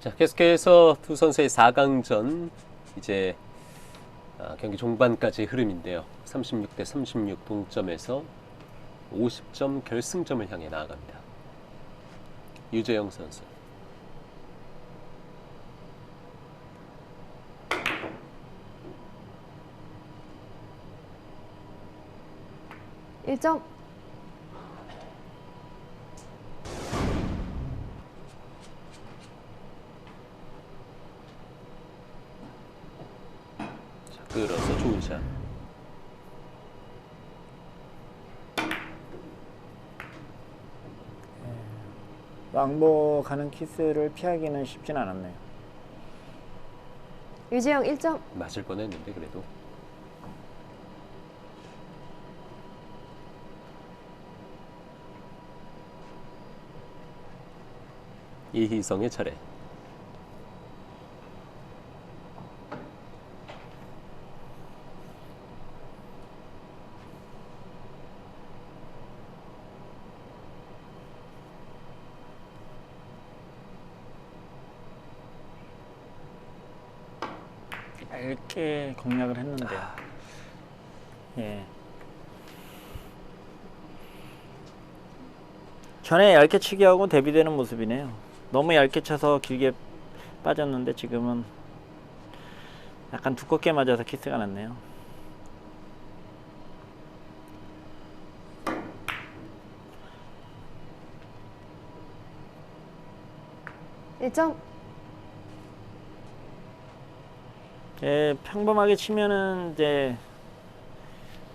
자, 계속해서 두 선수의 4강전 이제 경기 종반까지 흐름인데요. 36대 36 동점에서 50점 결승점을 향해 나아갑니다. 유재영 선수. 일점 자, 끌어서 좋은 샷. 왕복하는 키스를 피하기는 쉽진 않았네요. 유재영 1점. 맞을 뻔했는데 그래도. 이희성의 차례. 얇게 공략을 했는데 예. 전에 얇게 치기하고 대비되는 모습이네요. 너무 얇게 쳐서 길게 빠졌는데 지금은 약간 두껍게 맞아서 키스가 났네요. 일점 예, 평범하게 치면은 이제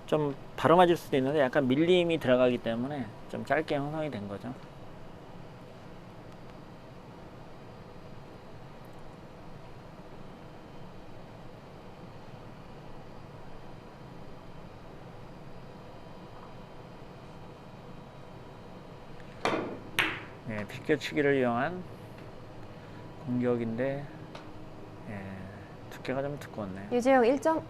좀 바로 맞을 수도 있는데 약간 밀림이 들어가기 때문에 좀 짧게 형성이 된 거죠. 예, 비껴치기를 이용한 공격인데 예, 두께가 좀 두꺼웠네요. 유재영 1점.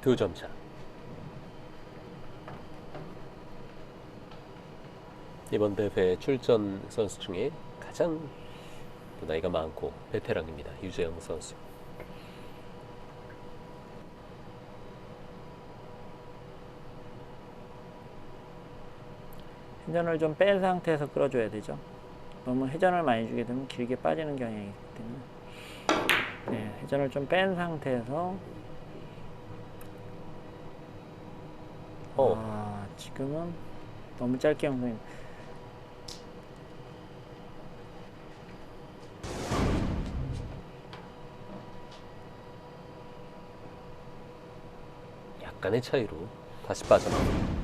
두 점 차. 이번 대회 출전 선수 중에 가장 또 나이가 많고 베테랑입니다. 유재영 선수. 회전을 좀 뺀 상태에서 끌어줘야 되죠. 너무 회전을 많이 주게 되면 길게 빠지는 경향이 있기 때문에 네, 회전을 좀 뺀 상태에서 지금은 너무 짧게 형성이 약간의 차이로 다시 빠져나옵니다.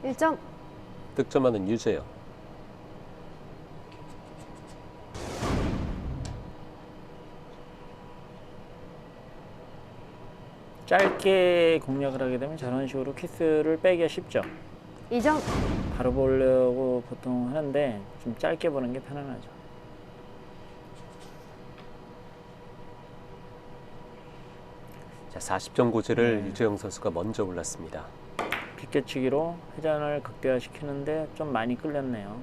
일점 득점하는 유재영. 짧게 공략을 하게 되면 저런 식으로 키스를 빼기가 쉽죠. 2점. 바로 보려고 보통 하는데 좀 짧게 보는 게 편안하죠. 자, 40점 고지를 유재영 선수가 먼저 올랐습니다. 비껴치기로 회전을 극대화시키는데 좀 많이 끌렸네요.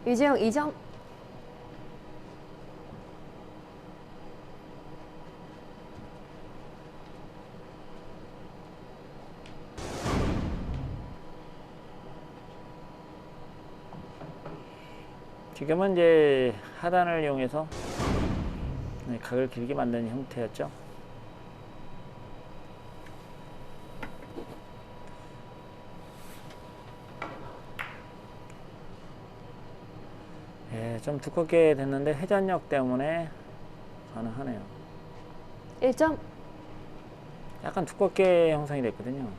유재영 2점. 지금은 이제 하단을 이용해서 각을 길게 만드는 형태였죠. 예, 좀 두껍게 됐는데 회전력 때문에 가능하네요. 1점. 약간 두껍게 형성이 됐거든요.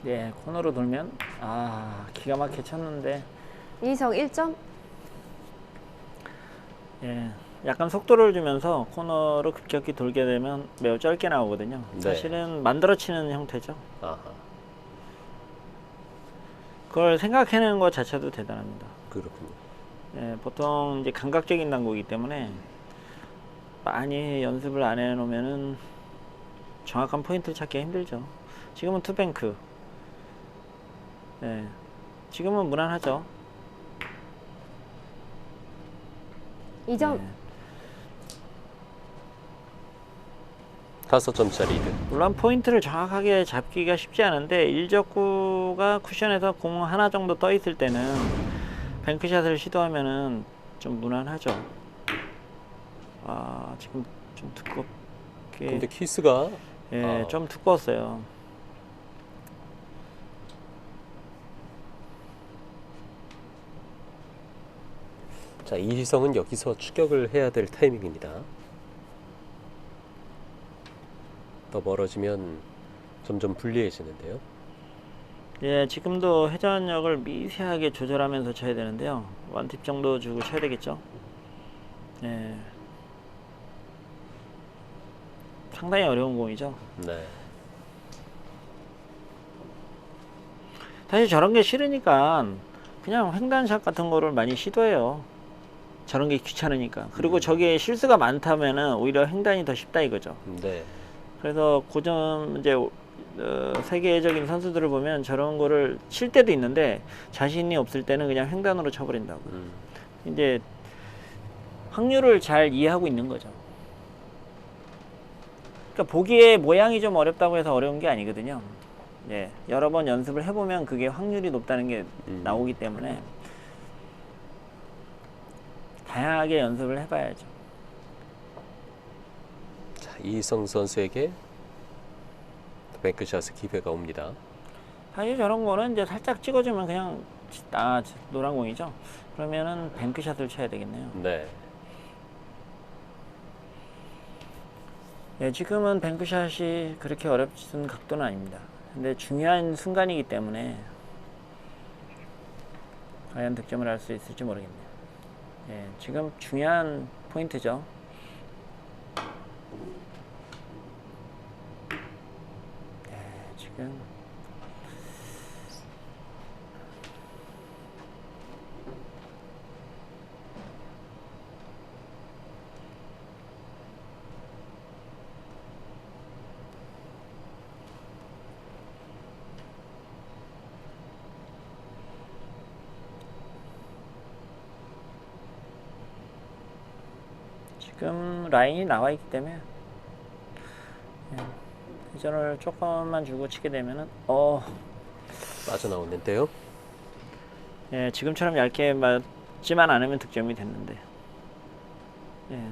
예, 코너로 돌면 기가 막히게 쳤는데 이성 1점. 예, 약간 속도를 주면서 코너로 급격히 돌게 되면 매우 짧게 나오거든요. 네. 사실은 만들어 치는 형태죠. 아하. 그걸 생각해내는 것 자체도 대단합니다. 그렇군요. 예, 보통 이제 감각적인 당구이기 때문에 많이 연습을 안 해놓으면은 정확한 포인트를 찾기가 힘들죠. 지금은 투뱅크. 예, 지금은 무난하죠. 2점. 예. 5점차 리드. 물론 포인트를 정확하게 잡기가 쉽지 않은데 일적구가 쿠션에서 공 하나 정도 떠 있을 때는 뱅크샷을 시도하면은 좀 무난하죠. 지금 좀 두껍게. 근데 키스가 예, 좀 두꺼웠어요. 자, 이희성은 여기서 추격을 해야 될 타이밍입니다. 더 멀어지면 점점 불리해지는데요. 예, 지금도 회전력을 미세하게 조절하면서 쳐야 되는데요. 원팁 정도 주고 쳐야 되겠죠. 예, 상당히 어려운 공이죠. 네. 사실 저런 게 싫으니까 그냥 횡단샷 같은 거를 많이 시도해요. 저런 게 귀찮으니까. 그리고 저게 실수가 많다면은 오히려 횡단이 더 쉽다 이거죠. 네. 그래서 고점 이제 세계적인 선수들을 보면 저런 거를 칠 때도 있는데 자신이 없을 때는 그냥 횡단으로 쳐버린다고. 이제 확률을 잘 이해하고 있는 거죠. 그러니까 보기에 모양이 좀 어렵다고 해서 어려운 게 아니거든요. 예, 여러 번 연습을 해보면 그게 확률이 높다는 게 나오기 때문에 다양하게 연습을 해봐야죠. 자, 이희성 선수에게 뱅크샷의 기회가 옵니다. 사실 저런 거는 이제 살짝 찍어주면 그냥 노란 공이죠. 그러면은 뱅크샷을 쳐야 되겠네요. 네. 예, 지금은 뱅크샷이 그렇게 어렵은 각도는 아닙니다. 근데 중요한 순간이기 때문에 과연 득점을 할 수 있을지 모르겠네요. 예, 지금 중요한 포인트죠. 예, 지금 지금 라인이 나와 있기 때문에 회전을 조금만 주고 치게 되면은 빠져나오는데요. 예, 지금처럼 얇게 맞지만 않으면 득점이 됐는데. 예.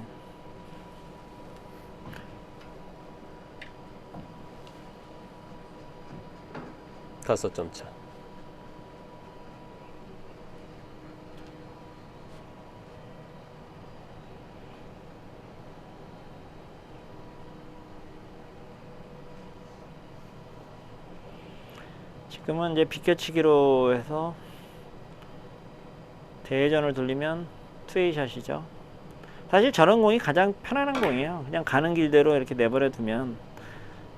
다섯 점 차. 지금은 이제 비껴치기로 해서 대회전을 돌리면 투웨이샷이죠. 사실 저런 공이 가장 편안한 공이에요. 그냥 가는 길대로 이렇게 내버려 두면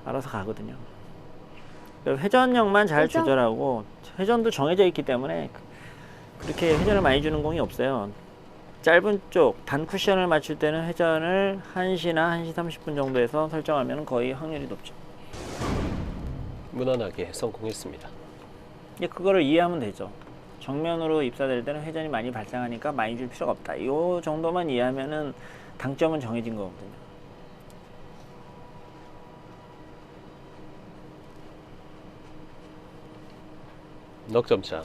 알아서 가거든요. 회전력만 잘 회전? 조절하고 회전도 정해져 있기 때문에 그렇게 회전을 많이 주는 공이 없어요. 짧은 쪽 단 쿠션을 맞출 때는 회전을 1시나 1시 30분 정도에서 설정하면 거의 확률이 높죠. 무난하게 성공했습니다. 이제 그거를 이해하면 되죠. 정면으로 입사될 때는 회전이 많이 발생하니까 많이 줄 필요가 없다. 이 정도만 이해하면은 당점은 정해진 거거든요. 넉 점 차.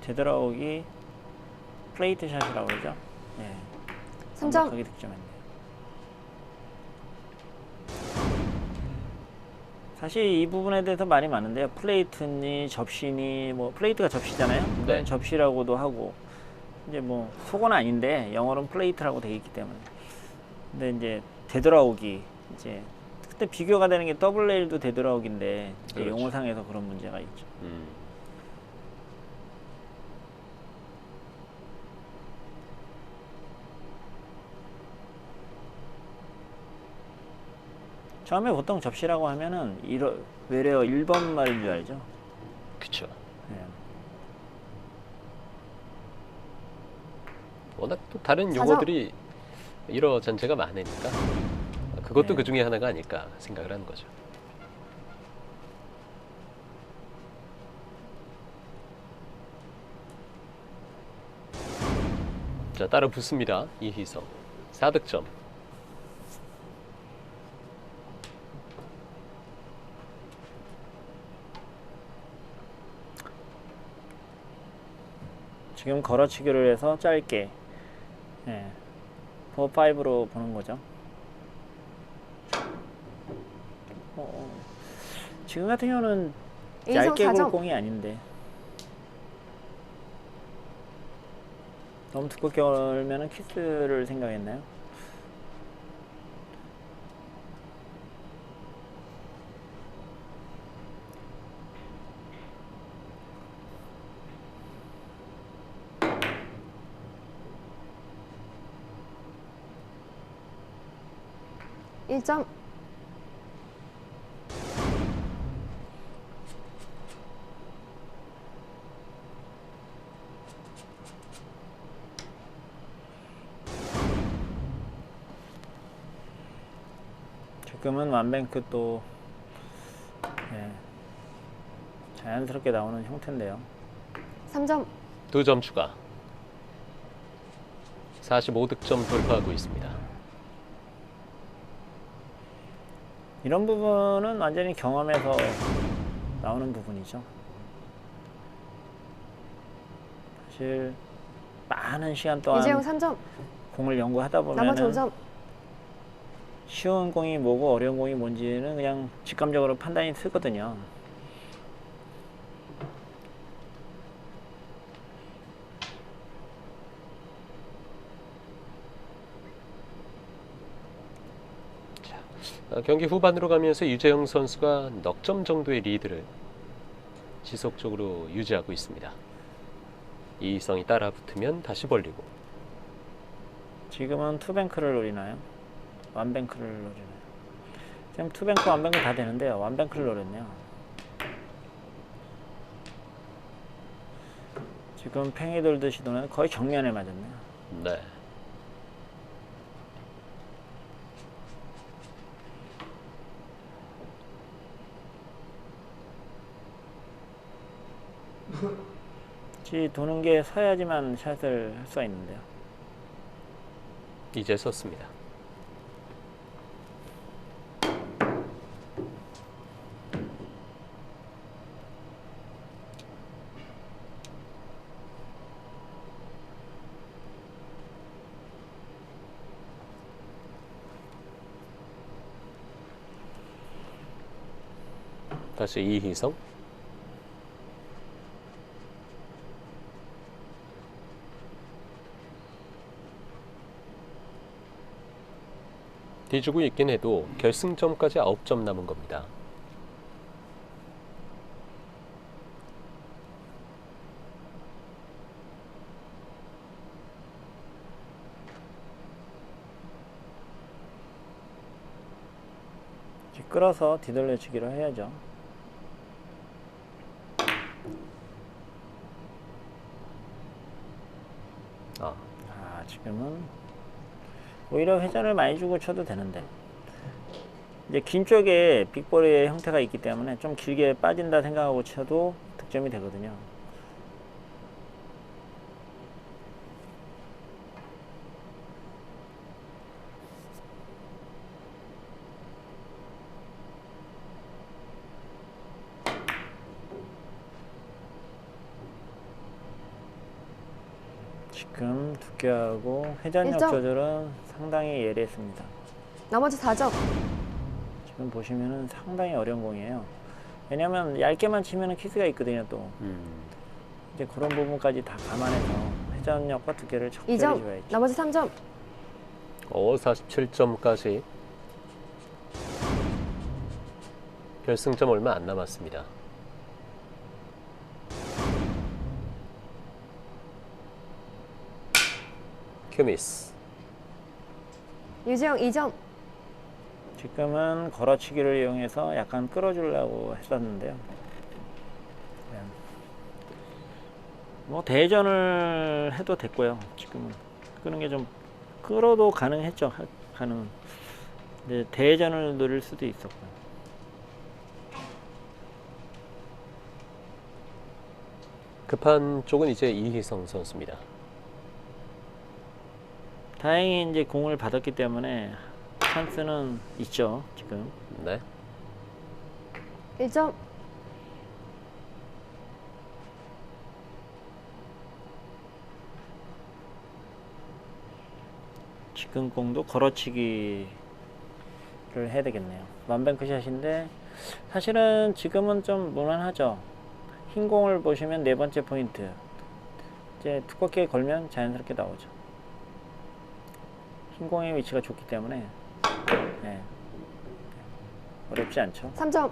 되돌아오기 플레이트 샷이라고 그러죠. 예. 3점. 완벽하게 득점했네요. 사실 이 부분에 대해서 말이 많은데요. 플레이트니 접시니 뭐 플레이트가 접시잖아요. 네. 접시라고도 하고 이제 뭐 속어는 아닌데 영어로는 플레이트라고 되어 있기 때문에 근데 이제 되돌아오기 이제 그때 비교가 되는 게 더블 레일도 되돌아오기인데 이제 그렇죠. 용어상에서 그런 문제가 있죠. 처음에 보통 접시라고 하면은 외래어 1번 말인 줄 알죠? 그쵸. 예. 워낙 또 다른 사정. 용어들이 일어 잔재가 많으니까 그것도 네. 그 중에 하나가 아닐까 생각을 하는 거죠. 자, 따라 붙습니다. 이희성 4득점. 지금 걸어치기를 해서 짧게 4, 5로 보는 거죠. 지금 같은 경우는 이성 얇게 볼 4점. 공이 아닌데 너무 두껍게 걸면은 키스를 생각했나요? 일점 지금은 완뱅크 또 자연스럽게 나오는 형태인데요. 3점. 2점 추가. 45득점 돌파하고 있습니다. 이런 부분은 완전히 경험에서 나오는 부분이죠. 사실 많은 시간 동안 이재용 3점. 공을 연구하다 나머지 보면 5점. 쉬운 공이 뭐고 어려운 공이 뭔지는 그냥 직감적으로 판단이 쓰거든요. 경기 후반으로 가면서 유재영 선수가 넉 점 정도의 리드를 지속적으로 유지하고 있습니다. 이희성이 따라 붙으면 다시 벌리고. 지금은 투뱅크를 노리나요? 완뱅크를 노리나요? 지금 투뱅크, 완뱅크 다 되는데요. 완뱅크를 노렸네요. 지금 팽이 돌듯 시도는 거의 정면에 맞았네요. 네. 도는 게 서야지만 샷을 할 수가 있는데요. 이제 섰습니다. 다시 이희성. 뒤지고 있긴 해도 결승점까지 9점 남은 겁니다. 끌어서 뒤돌려치기로 해야죠. 지금은 오히려 회전을 많이 주고 쳐도 되는데 이제 긴 쪽에 빅볼의 형태가 있기 때문에 좀 길게 빠진다 생각하고 쳐도 득점이 되거든요. 지금 두께하고 회전력 일점. 조절은 상당히 예리했습니다. 나머지 4점. 지금 보시면은 상당히 어려운 공이에요. 왜냐면 얇게만 치면은 키스가 있거든요. 또 이제 그런 부분까지 다 감안해서 회전력과 두께를 적절히 2점. 줘야죠. 나머지 3점. 47점까지 결승점 얼마 안 남았습니다. 큐미스. 유재영 2점. 지금은 걸어치기를 이용해서 약간 끌어주려고 했었는데요. 뭐 대전을 해도 됐고요. 지금은 끄는 게 좀 끌어도 가능했죠. 가능은. 근데 대전을 노릴 수도 있었고요. 급한 쪽은 이제 이희성 선수입니다. 다행히 이제 공을 받았기 때문에 찬스는 있죠. 지금. 네. 1점. 지금 공도 걸어치기를 해야 되겠네요. 완뱅크 샷인데 사실은 지금은 좀 무난하죠. 흰 공을 보시면 네 번째 포인트. 이제 두껍게 걸면 자연스럽게 나오죠. 흰 공의 위치가 좋기 때문에 네. 어렵지 않죠. 3점.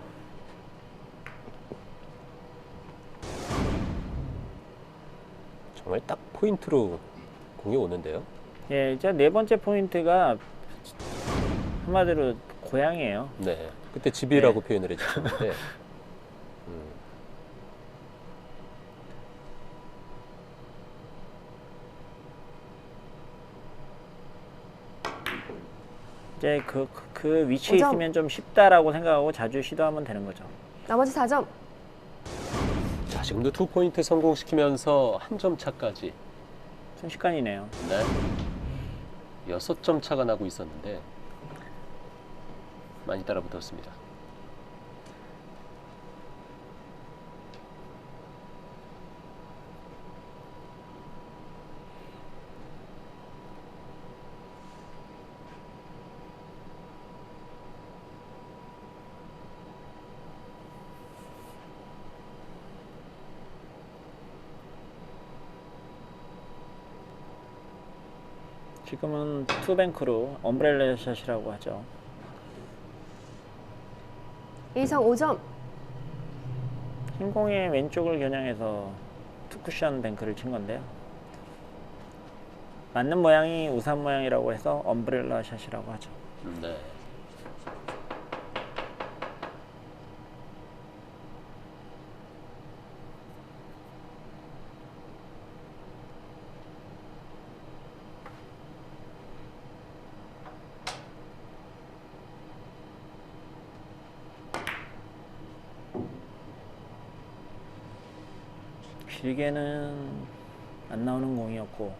정말 딱 포인트로 공이 오는데요. 예, 이제 네 번째 포인트가 한마디로 고향이에요. 네. 그때 집이라고 표현을 해주셨는데. 이제 그 위치에 5점. 있으면 좀 쉽다라고 생각하고 자주 시도하면 되는 거죠. 나머지 4점. 자, 지금도 2포인트 성공시키면서 한 점 차까지. 순식간이네요. 네. 6점 차가 나고 있었는데 많이 따라붙었습니다. 지금은 투뱅크로 엄브렐라 샷이라고 하죠. 이성 5점. 흰 공의 왼쪽을 겨냥해서 투쿠션 뱅크를 친 건데요. 맞는 모양이 우산 모양이라고 해서 엄브렐라 샷이라고 하죠. 네. 길게는 안 나오는 공이었고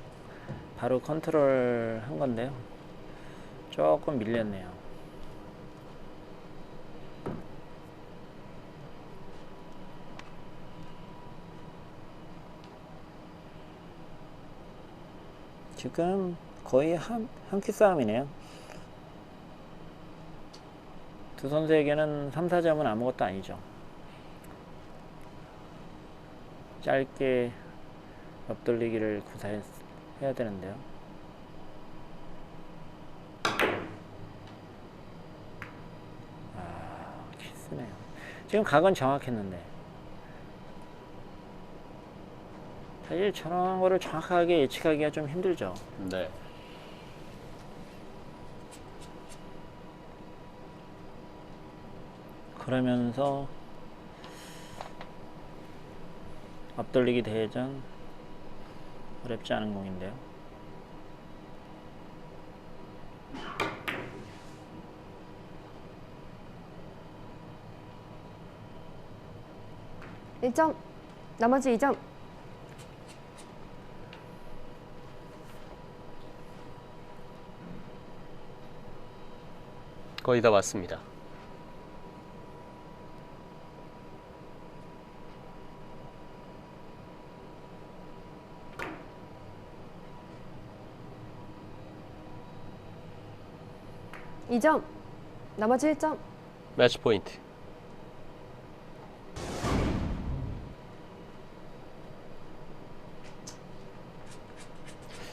바로 컨트롤 한 건데요. 조금 밀렸네요. 지금 거의 한 큐 싸움이네요. 두 선수에게는 3, 4점은 아무것도 아니죠. 짧게 옆돌리기를 구사해야 되는데요. 키스네요. 지금 각은 정확했는데 사실 저런 거를 정확하게 예측하기가 좀 힘들죠. 네. 그러면서 앞돌리기 대회전 어렵지 않은 공인데요. 일점 나머지 2점. 거의 다 왔습니다. 이점 나머지 1점. 매치 포인트.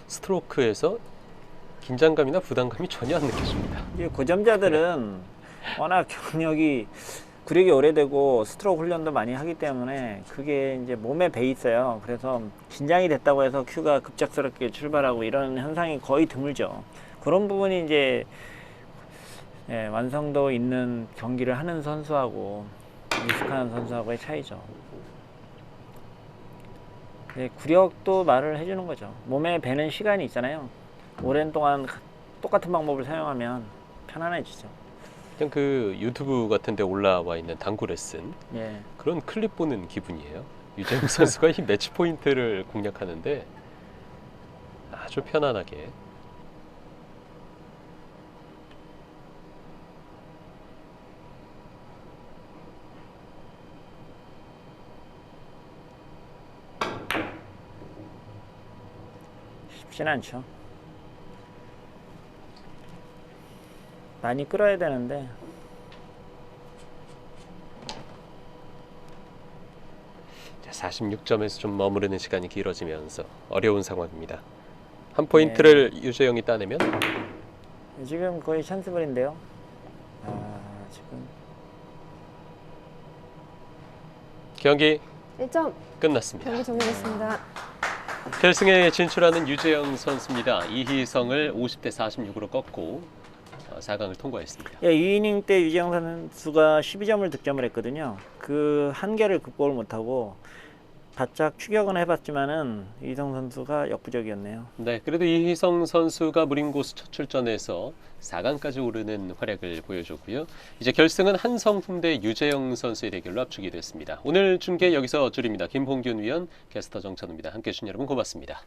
스트로크에서 긴장감이나 부담감이 전혀 안 느껴집니다. 이제 고점자들은 워낙 경력이 구력이 오래되고 스트로크 훈련도 많이 하기 때문에 그게 이제 몸에 배 있어요. 그래서 긴장이 됐다고 해서 큐가 급작스럽게 출발하고 이런 현상이 거의 드물죠. 그런 부분이 이제 완성도 있는 경기를 하는 선수하고 미숙한 선수하고의 차이죠. 구력도 말을 해주는 거죠. 몸에 배는 시간이 있잖아요. 오랜 동안 똑같은 방법을 사용하면 편안해지죠. 그냥 그 유튜브 같은 데 올라와 있는 당구 레슨 예. 그런 클립 보는 기분이에요. 유재영 선수가 이 매치 포인트를 공략하는데 아주 편안하게 쉽진 않죠. 많이 끌어야 되는데 자, 46점에서 좀 머무르는 시간이 길어지면서 어려운 상황입니다. 한 포인트를 유재영이 따내면 지금 거의 찬스볼인데요. 지금 경기 1점. 끝났습니다. 경기 종료됐습니다. 결승에 진출하는 유재영 선수입니다. 이희성을 50대 46으로 꺾고 4강을 통과했습니다. 예, 2이닝 때 유재영 선수가 12점을 득점을 했거든요. 그 한계를 극복을 못하고 바짝 추격은 해봤지만은 이희성 선수가 역부족이었네요. 네, 그래도 이희성 선수가 무림고수 첫 출전에서 4강까지 오르는 활약을 보여줬고요. 이제 결승은 한성훈 대 유재영 선수의 대결로 압축이 됐습니다. 오늘 중계 여기서 줄입니다. 김홍균 위원, 캐스터 정찬우입니다. 함께해 주신 여러분 고맙습니다.